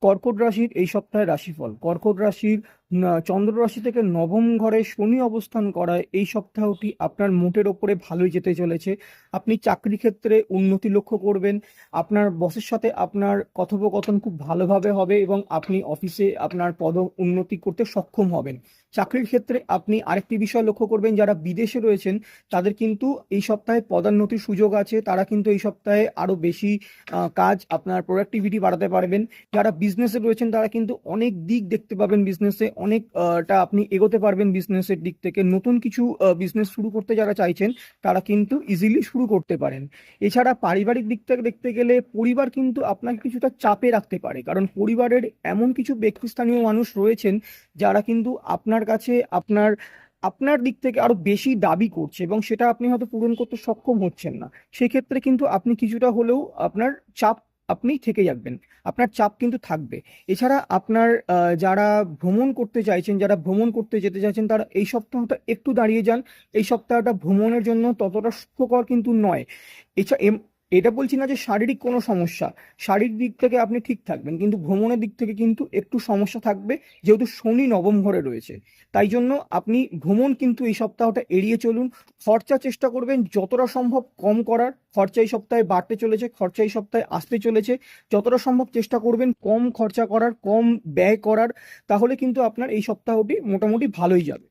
কর্কট রাশির এই সপ্তাহের রাশিফল। কর্কট রাশির চন্দ্র রাশি থেকে নবম ঘরে শনি অবস্থান করায় এই সপ্তাহটি আপনার মোটের ওপরে ভালোই যেতে চলেছে। আপনি চাকরি ক্ষেত্রে উন্নতি লক্ষ্য করবেন। আপনার বসের সাথে আপনার কথোপকথন খুব ভালোভাবে হবে এবং আপনি অফিসে আপনার পদ উন্নতি করতে সক্ষম হবেন। চাকরির ক্ষেত্রে আপনি আরেকটি বিষয় লক্ষ্য করবেন, যারা বিদেশে রয়েছেন তাদের কিন্তু এই সপ্তাহে পদোন্নতির সুযোগ আছে। তারা কিন্তু এই সপ্তাহে আরো বেশি কাজ, আপনার প্রোডাক্টিভিটি বাড়াতে পারবেন। যারা বিজনেসে রয়েছেন তারা কিন্তু অনেক দিক দেখতে পাবেন, বিজনেসে অনেকটা আপনি এগোতে পারবেন। বিজনেসের দিক থেকে নতুন কিছু বিজনেস শুরু করতে যারা চাইছেন তারা কিন্তু ইজিলি শুরু করতে পারেন। এছাড়া পারিবারিক দিক থেকে দেখতে গেলে পরিবার কিন্তু আপনাকে কিছুটা চাপে রাখতে পারে, কারণ পরিবারের এমন কিছু ব্যক্তিস্থানীয় মানুষ রয়েছেন যারা কিন্তু আপনার কাছে আপনার আপনার দিক থেকে আরো বেশি দাবি করছে এবং সেটা আপনি হয়তো পূরণ করতে সক্ষম হচ্ছেন না। সেক্ষেত্রে কিন্তু আপনি কিছুটা হলেও আপনার চাপ, আপনি থেকে যাবেন, আপনার চাপ কিন্তু থাকবে। এছাড়া আপনার যারা ভ্রমণ করতে চাইছেন, যারা ভ্রমণ করতে যেতে চাইছেন, তারা এই সপ্তাহটা একটু দাঁড়িয়ে যান। এই সপ্তাহটা ভ্রমণের জন্য ততটা সুখকর কিন্তু নয়। এছাড়া এটা বলছি না যে শারীরিক কোনো সমস্যা, শারীরিক দিক থেকে আপনি ঠিক থাকবেন, কিন্তু ভ্রমণের দিক থেকে কিন্তু একটু সমস্যা থাকবে, যেহেতু শনি নবম ঘরে রয়েছে। তাই জন্য আপনি ভ্রমণ কিন্তু এই সপ্তাহটা এড়িয়ে চলুন। খরচা চেষ্টা করবেন যতটা সম্ভব কম করার। খরচা এই সপ্তাহে বাড়তে চলেছে, খরচা এই সপ্তাহে আসতে চলেছে। যতটা সম্ভব চেষ্টা করবেন কম খরচা করার, কম ব্যয় করার। তাহলে কিন্তু আপনার এই সপ্তাহটি মোটামুটি ভালোই যাবে।